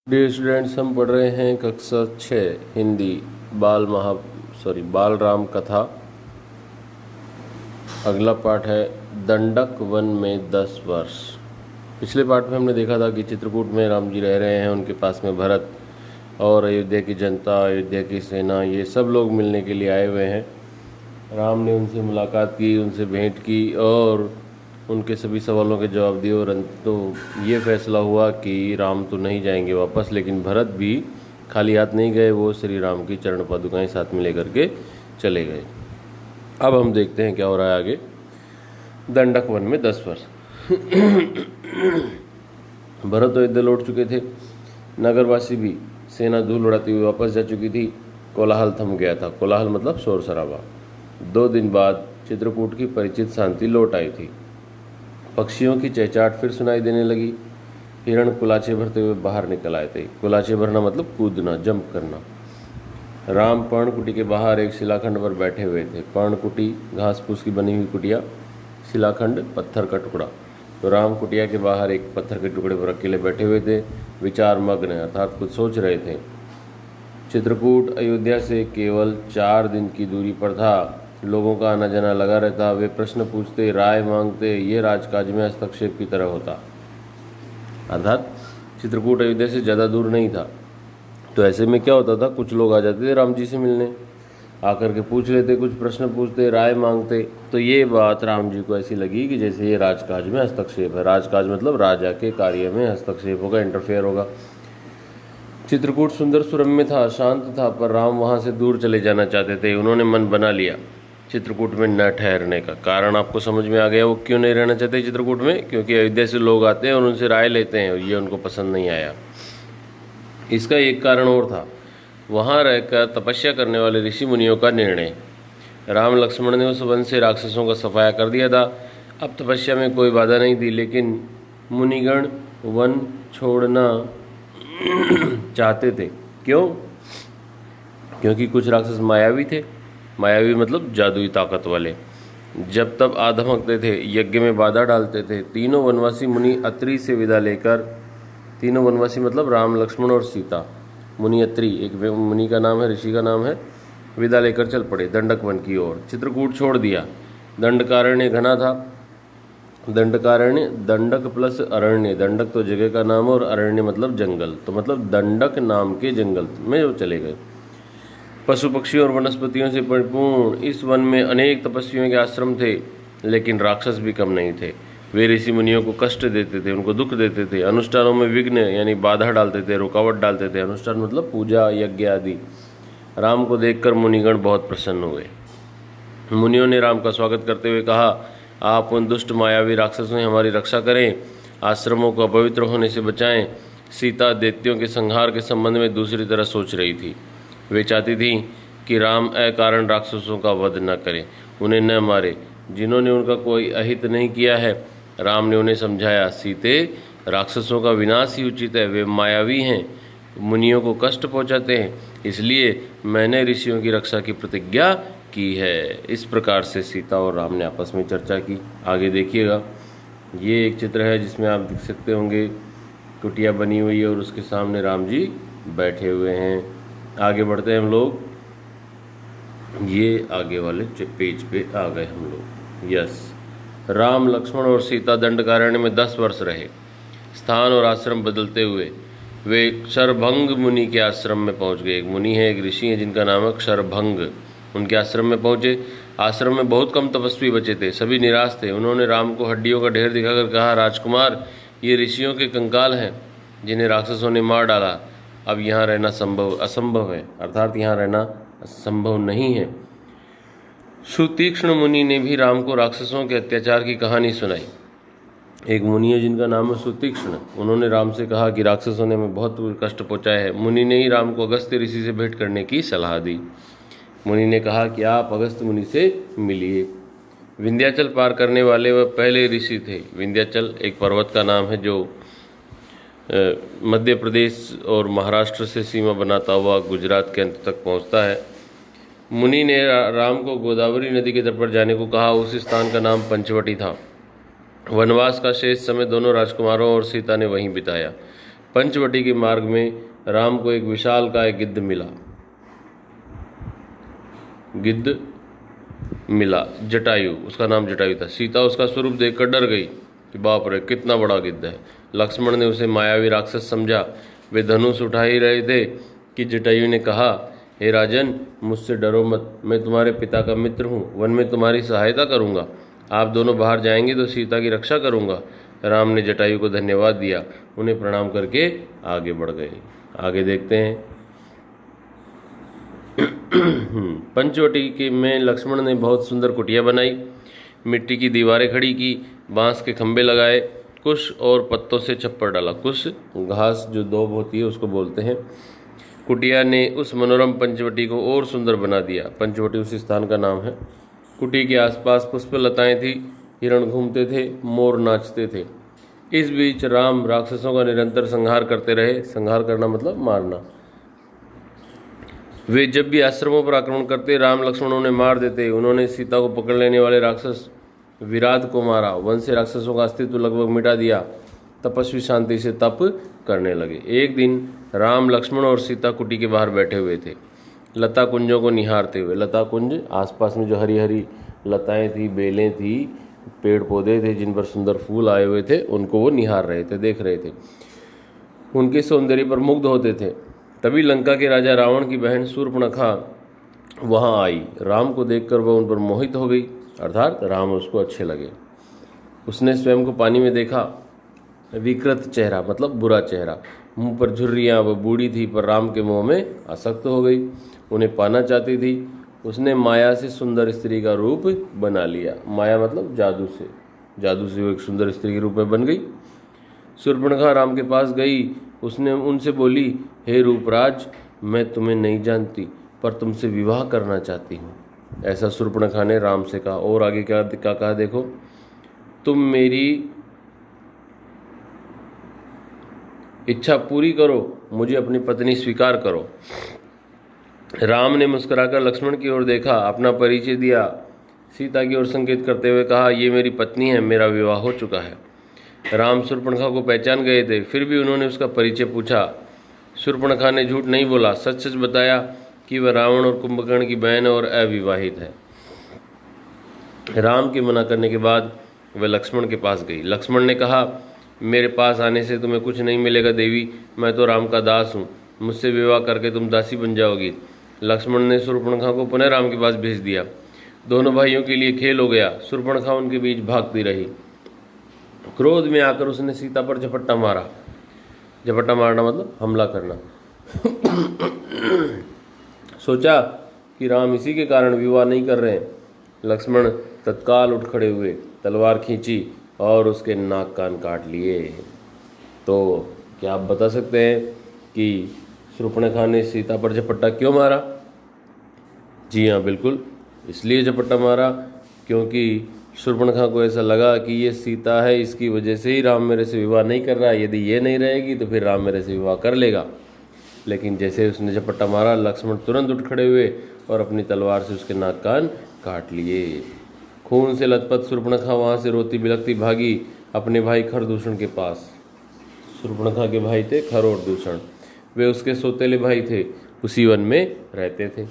Dear students, हम पढ़ रहे हैं कक्षा 6 हिंदी बाल राम कथा। अगला पाठ है दंडक वन में 10 वर्ष। पिछले पाठ में हमने देखा था कि चित्रकूट में राम जी रह रहे हैं, उनके पास में भरत और अयोध्या की जनता, अयोध्या की सेना, ये सब लोग मिलने के लिए आए हुए हैं। राम ने उनसे मुलाकात की, उनसे भेंट की और उनके सभी सवालों के जवाब दिए और तो ये फैसला हुआ कि राम तो नहीं जाएंगे वापस, लेकिन भरत भी खाली हाथ नहीं गए। वो श्री राम की चरण पादुकाएं साथ में लेकर के चले गए। अब हम देखते हैं क्या हो रहा है आगे। दंडक वन में 10 वर्ष। भरत अयोध्या लौट चुके थे। नगरवासी भी सेना धूल उड़ाती हुई वापस जा चुकी थी। कोलाहल थम गया था। कोलाहल मतलब शोर शराबा। 2 दिन बाद चित्रकूट की परिचित शांति लौट आई थी। पक्षियों की चहचहाट फिर सुनाई देने लगी। हिरण कुलाचे भरते हुए बाहर निकल आए थे। कुलाचे भरना मतलब कूदना, जंप करना। राम पर्णकुटी के बाहर एक शिलाखंड पर बैठे हुए थे। पर्णकुटी घास फूस की बनी हुई कुटिया, शिलाखंड पत्थर का टुकड़ा। तो राम कुटिया के बाहर एक पत्थर के टुकड़े पर अकेले बैठे हुए थे, विचार मग्न अर्थात कुछ सोच रहे थे। चित्रकूट अयोध्या से केवल 4 दिन की दूरी पर था। लोगों का आना जाना लगा रहता। वे प्रश्न पूछते, राय मांगते। ये राजकाज में हस्तक्षेप की तरह होता। अर्थात चित्रकूट अयोध्या से ज़्यादा दूर नहीं था। तो ऐसे में क्या होता था, कुछ लोग आ जाते थे राम जी से मिलने, आकर के पूछ लेते, कुछ प्रश्न पूछते, राय मांगते। तो ये बात राम जी को ऐसी लगी कि जैसे ये राजकाज में हस्तक्षेप है। राजकाज मतलब राजा के कार्य में हस्तक्षेप होगा, इंटरफेयर होगा। चित्रकूट सुंदर सुरम्य था, शांत था, पर राम वहाँ से दूर चले जाना चाहते थे। उन्होंने मन बना लिया चित्रकूट में न ठहरने का। कारण आपको समझ में आ गया वो क्यों नहीं रहना चाहते चित्रकूट में। क्योंकि अयोध्या से लोग आते हैं और उनसे राय लेते हैं और ये उनको पसंद नहीं आया। इसका एक कारण और था, वहाँ रहकर तपस्या करने वाले ऋषि मुनियों का निर्णय। राम लक्ष्मण ने उस वन से राक्षसों का सफाया कर दिया था। अब तपस्या में कोई बाधा नहीं थी, लेकिन मुनिगण वन छोड़ना चाहते थे। क्यों? क्योंकि कुछ राक्षस मायावी थे। मायावी मतलब जादुई ताकत वाले। जब तब आधमकते थे, यज्ञ में बाधा डालते थे। तीनों वनवासी मुनि अत्रि से विदा लेकर, तीनों वनवासी मतलब राम, लक्ष्मण और सीता, मुनि अत्रि एक मुनि का नाम है, ऋषि का नाम है, विदा लेकर चल पड़े दंडक वन की ओर। चित्रकूट छोड़ दिया। दंडकारण्य घना था। दंडकारण्य, दंडक प्लस अरण्य। दंडक तो जगह का नाम और अरण्य मतलब जंगल। तो मतलब दंडक नाम के जंगल में वो चले गए। पशु पक्षियों और वनस्पतियों से परिपूर्ण इस वन में अनेक तपस्वियों के आश्रम थे, लेकिन राक्षस भी कम नहीं थे। वे ऋषि मुनियों को कष्ट देते थे, उनको दुख देते थे, अनुष्ठानों में विघ्न यानी बाधा डालते थे, रुकावट डालते थे। अनुष्ठान मतलब पूजा, यज्ञ आदि। राम को देखकर मुनिगण बहुत प्रसन्न हुए। मुनियों ने राम का स्वागत करते हुए कहा, आप उन दुष्ट मायावी राक्षसों से हमारी रक्षा करें, आश्रमों को अपवित्र होने से बचाएं। सीता दैत्यों के संहार के संबंध में दूसरी तरह सोच रही थी। वे चाहती थी कि राम अकारण राक्षसों का वध न करें, उन्हें न मारे, जिन्होंने उनका कोई अहित नहीं किया है। राम ने उन्हें समझाया, सीते, राक्षसों का विनाश ही उचित है। वे मायावी हैं, मुनियों को कष्ट पहुंचाते हैं, इसलिए मैंने ऋषियों की रक्षा की प्रतिज्ञा की है। इस प्रकार से सीता और राम ने आपस में चर्चा की। आगे देखिएगा, ये एक चित्र है जिसमें आप देख सकते होंगे कुटिया बनी हुई है और उसके सामने राम जी बैठे हुए हैं। आगे बढ़ते हैं हम लोग। ये आगे वाले पेज पे आ गए हम लोग। यस, राम, लक्ष्मण और सीता दंडकारण्य में 10 वर्ष रहे। स्थान और आश्रम बदलते हुए वे क्षरभंग मुनि के आश्रम में पहुंच गए। एक मुनि है, एक ऋषि है जिनका नाम है क्षरभंग। उनके आश्रम में पहुंचे। आश्रम में बहुत कम तपस्वी बचे थे, सभी निराश थे। उन्होंने राम को हड्डियों का ढेर दिखाकर कहा, राजकुमार, ये ऋषियों के कंकाल हैं जिन्हें राक्षसों ने मार डाला। अब यहाँ रहना असंभव है, अर्थात यहाँ रहना संभव नहीं है। सुतीक्ष्ण मुनि ने भी राम को राक्षसों के अत्याचार की कहानी सुनाई। एक मुनि है जिनका नाम है सुतीक्ष्ण। उन्होंने राम से कहा कि राक्षसों ने हमें बहुत कष्ट पहुंचाया है। मुनि ने ही राम को अगस्त्य ऋषि से भेंट करने की सलाह दी। मुनि ने कहा कि आप अगस्त्य मुनि से मिलिए। विंध्याचल पार करने वाले वह पहले ऋषि थे। विंध्याचल एक पर्वत का नाम है जो मध्य प्रदेश और महाराष्ट्र से सीमा बनाता हुआ गुजरात के अंत तक पहुंचता है। मुनि ने राम को गोदावरी नदी के तट पर जाने को कहा। उस स्थान का नाम पंचवटी था। वनवास का शेष समय दोनों राजकुमारों और सीता ने वहीं बिताया। पंचवटी के मार्ग में राम को एक विशालकाय गिद्ध मिला। गिद्ध मिला, जटायु, उसका नाम जटायु था। सीता उसका स्वरूप देखकर डर गई कि बाप रे कितना बड़ा गिद्ध है। लक्ष्मण ने उसे मायावी राक्षस समझा। वे धनुष उठा ही रहे थे कि जटायु ने कहा, हे राजन, मुझसे डरो मत, मैं तुम्हारे पिता का मित्र हूँ, वन में तुम्हारी सहायता करूँगा। आप दोनों बाहर जाएंगे तो सीता की रक्षा करूँगा। राम ने जटायु को धन्यवाद दिया, उन्हें प्रणाम करके आगे बढ़ गए। आगे देखते हैं। पंचवटी के में लक्ष्मण ने बहुत सुंदर कुटिया बनाई, मिट्टी की दीवारें खड़ी की, बांस के खंभे लगाए, कुश और पत्तों से छप्पर डाला। कुश घास जो दोब होती है उसको बोलते हैं। कुटिया ने उस मनोरम पंचवटी को और सुंदर बना दिया। पंचवटी उस स्थान का नाम है। कुटी के आसपास पुष्पलताएं थी, हिरण घूमते थे, मोर नाचते थे। इस बीच राम राक्षसों का निरंतर संहार करते रहे। संहार करना मतलब मारना। वे जब भी आश्रमों पर आक्रमण करते, राम लक्ष्मण उन्हें मार देते। उन्होंने सीता को पकड़ लेने वाले राक्षस विराट को मारा। वन से राक्षसों का अस्तित्व लगभग मिटा दिया। तपस्वी शांति से तप करने लगे। एक दिन राम लक्ष्मण और सीता कुटी के बाहर बैठे हुए थे, लता कुंजों को निहारते हुए। लता कुंज आसपास में जो हरी हरी लताएं थी, बेलें थी, पेड़ पौधे थे जिन पर सुंदर फूल आए हुए थे, उनको वो निहार रहे थे, देख रहे थे, उनके सौंदर्य पर मुग्ध होते थे। तभी लंका के राजा रावण की बहन शूर्पणखा वहां आई। राम को देखकर वह उन पर मोहित हो गई, अर्थात राम उसको अच्छे लगे। उसने स्वयं को पानी में देखा। विकृत चेहरा मतलब बुरा चेहरा, मुंह पर झुर्रियाँ, वह बूढ़ी थी पर राम के मोह में आसक्त हो गई, उन्हें पाना चाहती थी। उसने माया से सुंदर स्त्री का रूप बना लिया। माया मतलब जादू से, जादू से वो एक सुंदर स्त्री के रूप में बन गई। शूर्पणखा राम के पास गई। उसने उनसे बोली, हे रूपराज, मैं तुम्हें नहीं जानती पर तुमसे विवाह करना चाहती हूँ। ऐसा शूर्पणखा ने राम से कहा। और आगे क्या कहा देखो, तुम मेरी इच्छा पूरी करो, मुझे अपनी पत्नी स्वीकार करो। राम ने मुस्कुराकर लक्ष्मण की ओर देखा, अपना परिचय दिया, सीता की ओर संकेत करते हुए कहा, ये मेरी पत्नी है, मेरा विवाह हो चुका है। राम शूर्पणखा को पहचान गए थे, फिर भी उन्होंने उसका परिचय पूछा। शूर्पणखा ने झूठ नहीं बोला, सच सच बताया कि वह रावण और कुंभकर्ण की बहन और अविवाहित है। राम के मना करने के बाद वह लक्ष्मण के पास गई। लक्ष्मण ने कहा, मेरे पास आने से तुम्हें कुछ नहीं मिलेगा देवी, मैं तो राम का दास हूँ, मुझसे विवाह करके तुम दासी बन जाओगी। लक्ष्मण ने शूर्पणखा को पुनः राम के पास भेज दिया। दोनों भाइयों के लिए खेल हो गया। शूर्पणखा उनके बीच भागती रही। क्रोध में आकर उसने सीता पर झपट्टा मारा। झपट्टा मारना मतलब हमला करना। सोचा कि राम इसी के कारण विवाह नहीं कर रहे हैं। लक्ष्मण तत्काल उठ खड़े हुए, तलवार खींची और उसके नाक कान काट लिए। तो क्या आप बता सकते हैं कि शूर्पणखा ने सीता पर झपट्टा क्यों मारा? जी हाँ, बिल्कुल इसलिए झपट्टा मारा क्योंकि शूर्पणखा को ऐसा लगा कि ये सीता है, इसकी वजह से ही राम मेरे से विवाह नहीं कर रहा है। यदि ये नहीं रहेगी तो फिर राम मेरे से विवाह कर लेगा। लेकिन जैसे उसने झपट्टा मारा, लक्ष्मण तुरंत उठ खड़े हुए और अपनी तलवार से उसके नाक कान काट लिए। खून से लथपथ शूर्पणखा वहाँ से रोती बिलखती भागी अपने भाई खरदूषण के पास। शूर्पणखा के भाई थे खर और दूषण, वे उसके सौतेले भाई थे, उसी वन में रहते थे।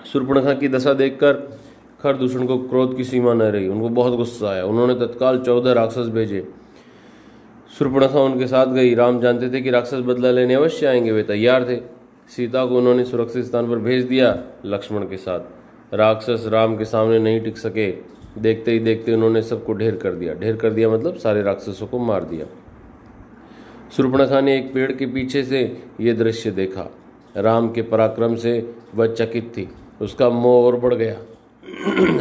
शूर्पणखा की दशा देखकर खरदूषण को क्रोध की सीमा न रही। उनको बहुत गुस्सा आया। उन्होंने तत्काल 14 राक्षस भेजे। शूर्पणखा उनके साथ गई। राम जानते थे कि राक्षस बदला लेने अवश्य आएंगे, वे तैयार थे। सीता को उन्होंने सुरक्षित स्थान पर भेज दिया लक्ष्मण के साथ। राक्षस राम के सामने नहीं टिक सके। देखते ही देखते उन्होंने सबको ढेर कर दिया। ढेर कर दिया मतलब सारे राक्षसों को मार दिया। शूर्पणखा ने एक पेड़ के पीछे से ये दृश्य देखा। राम के पराक्रम से वह चकित थी। उसका मोह और बढ़ गया।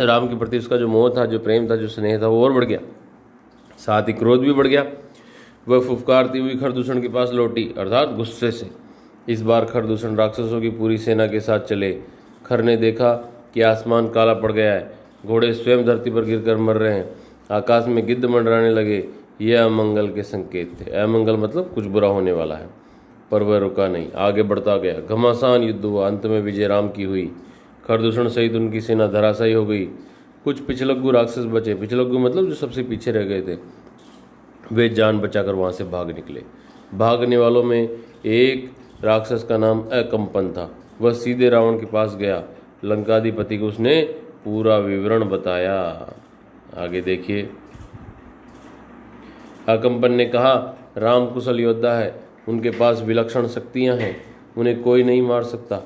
राम के प्रति उसका जो मोह था, जो प्रेम था, जो स्नेह था, वो और बढ़ गया। साथ ही क्रोध भी बढ़ गया। वह फुफकारती हुई खरदूषण के पास लौटी, अर्थात गुस्से से। इस बार खरदूषण राक्षसों की पूरी सेना के साथ चले। खर ने देखा कि आसमान काला पड़ गया है, घोड़े स्वयं धरती पर गिरकर मर रहे हैं, आकाश में गिद्ध मंडराने लगे। यह अमंगल के संकेत थे। अमंगल मतलब कुछ बुरा होने वाला है। पर वह रुका नहीं, आगे बढ़ता गया। घमासान युद्ध हुआ। अंत में विजय राम की हुई। खरदूषण सहित उनकी सेना धराशायी हो गई। कुछ पिछलग्गू राक्षस बचे। पिछलग्गू मतलब जो सबसे पीछे रह गए थे। वे जान बचाकर वहाँ से भाग निकले। भागने वालों में एक राक्षस का नाम अकंपन था। वह सीधे रावण के पास गया। लंकाधिपति को उसने पूरा विवरण बताया। आगे देखिए। अकंपन ने कहा, राम कुशल योद्धा है, उनके पास विलक्षण शक्तियां हैं, उन्हें कोई नहीं मार सकता।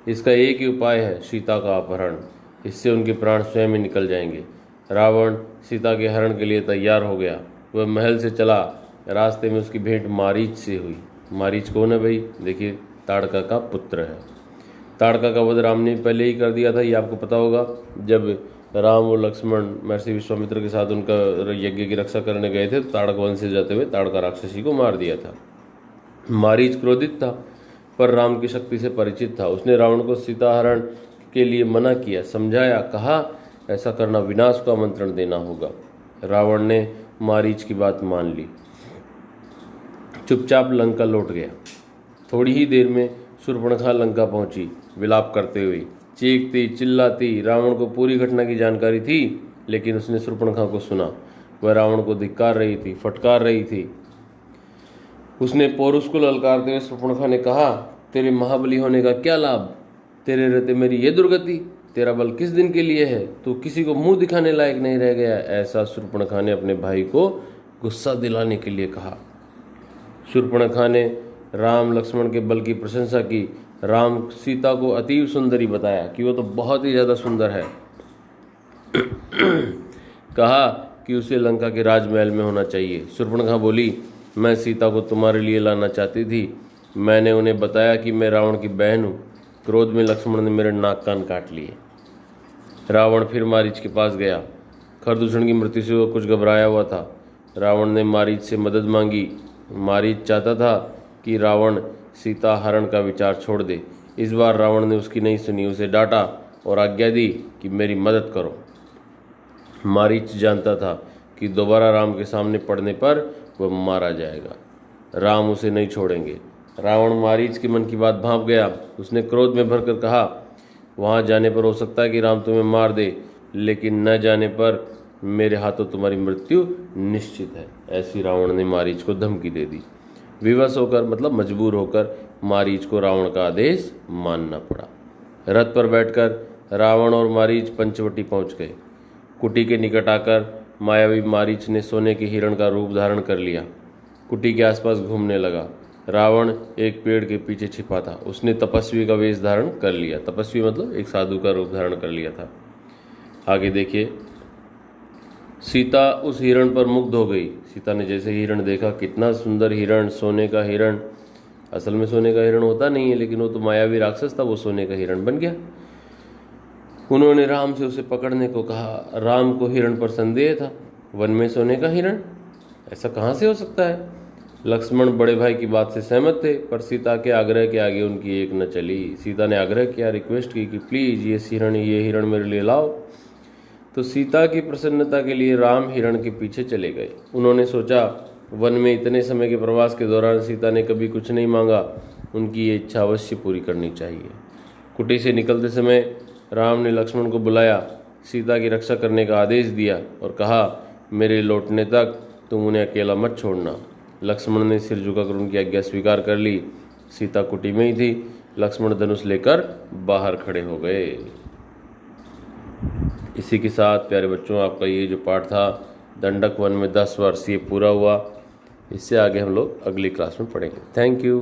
इसका एक ही उपाय है, सीता का अपहरण। इससे उनके प्राण स्वयं ही निकल जाएंगे। रावण सीता के हरण के लिए तैयार हो गया। वह महल से चला। रास्ते में उसकी भेंट मारीच से हुई। मारीच कौन है भाई? देखिए, ताड़का का पुत्र है। ताड़का का वध राम ने पहले ही कर दिया था, ये आपको पता होगा। जब राम और लक्ष्मण महर्षि विश्वामित्र के साथ उनका यज्ञ की रक्षा करने गए थे तो ताड़क वंश से जाते हुए ताड़का राक्षसी को मार दिया था। मारीच क्रोधित था पर राम की शक्ति से परिचित था। उसने रावण को सीता हरण के लिए मना किया, समझाया, कहा ऐसा करना विनाश को आमंत्रण देना होगा। रावण ने मारीच की बात मान ली, चुपचाप लंका लौट गया। थोड़ी ही देर में शूर्पणखा लंका पहुंची, विलाप करते हुए, चीखती चिल्लाती। रावण को पूरी घटना की जानकारी थी, लेकिन उसने शूर्पणखा को सुना। वह रावण को धिक्कार रही थी, फटकार रही थी। उसने पौरुष को ललकारते हुए शूर्पणखा ने कहा, तेरे महाबली होने का क्या लाभ? तेरे रहते मेरी ये दुर्गति। तेरा बल किस दिन के लिए है? तू किसी को मुंह दिखाने लायक नहीं रह गया। ऐसा शूर्पणखा ने अपने भाई को गुस्सा दिलाने के लिए कहा। शूर्पणखा ने राम लक्ष्मण के बल की प्रशंसा की। राम सीता को अतीव सुंदरी बताया कि वो तो बहुत ही ज़्यादा सुंदर है। कहा कि उसे लंका के राजमहल में होना चाहिए। शूर्पणखा बोली, मैं सीता को तुम्हारे लिए लाना चाहती थी। मैंने उन्हें बताया कि मैं रावण की बहन हूँ। क्रोध में लक्ष्मण ने मेरे नाक कान काट लिए। रावण फिर मारीच के पास गया। खरदूषण की मृत्यु से वो कुछ घबराया हुआ था। रावण ने मारीच से मदद मांगी। मारीच चाहता था कि रावण सीता हरण का विचार छोड़ दे। इस बार रावण ने उसकी नहीं सुनी, उसे डांटा और आज्ञा दी कि मेरी मदद करो। मारीच जानता था कि दोबारा राम के सामने पड़ने पर वह मारा जाएगा। राम उसे नहीं छोड़ेंगे। रावण मारीच के मन की बात भांप गया। उसने क्रोध में भरकर कहा, वहाँ जाने पर हो सकता है कि राम तुम्हें मार दे, लेकिन न जाने पर मेरे हाथों तुम्हारी मृत्यु निश्चित है। ऐसी रावण ने मारीच को धमकी दे दी। विवश होकर मतलब मजबूर होकर मारीच को रावण का आदेश मानना पड़ा। रथ पर बैठकर रावण और मारीच पंचवटी पहुंच गए। कुटी के निकट आकर मायावी मारीच ने सोने के हिरण का रूप धारण कर लिया। कुटी के आसपास घूमने लगा। रावण एक पेड़ के पीछे छिपा था। उसने तपस्वी का वेश धारण कर लिया। तपस्वी मतलब एक साधु का रूप धारण कर लिया था। आगे देखिए। सीता उस हिरण पर मुग्ध हो गई। सीता ने जैसे हिरण देखा, कितना सुंदर हिरण, सोने का हिरण। असल में सोने का हिरण होता नहीं है, लेकिन वो तो मायावी राक्षस था, वो सोने का हिरण बन गया। उन्होंने राम से उसे पकड़ने को कहा। राम को हिरण पर संदेह था। वन में सोने का हिरण, ऐसा कहाँ से हो सकता है? लक्ष्मण बड़े भाई की बात से सहमत थे, पर सीता के आग्रह के आगे उनकी एक न चली। सीता ने आग्रह किया, रिक्वेस्ट की कि प्लीज ये हिरण मेरे लिए लाओ। तो सीता की प्रसन्नता के लिए राम हिरण के पीछे चले गए। उन्होंने सोचा, वन में इतने समय के प्रवास के दौरान सीता ने कभी कुछ नहीं मांगा, उनकी ये इच्छा अवश्य पूरी करनी चाहिए। कुटी से निकलते समय राम ने लक्ष्मण को बुलाया, सीता की रक्षा करने का आदेश दिया और कहा, मेरे लौटने तक तुम उन्हें अकेला मत छोड़ना। लक्ष्मण ने सिर झुकाकर उनकी आज्ञा स्वीकार कर ली। सीता कुटी में ही थी। लक्ष्मण धनुष लेकर बाहर खड़े हो गए। इसी के साथ प्यारे बच्चों, आपका ये जो पाठ था दंडक वन में 10 वर्ष, ये पूरा हुआ। इससे आगे हम लोग अगली क्लास में पढ़ेंगे। Thank you.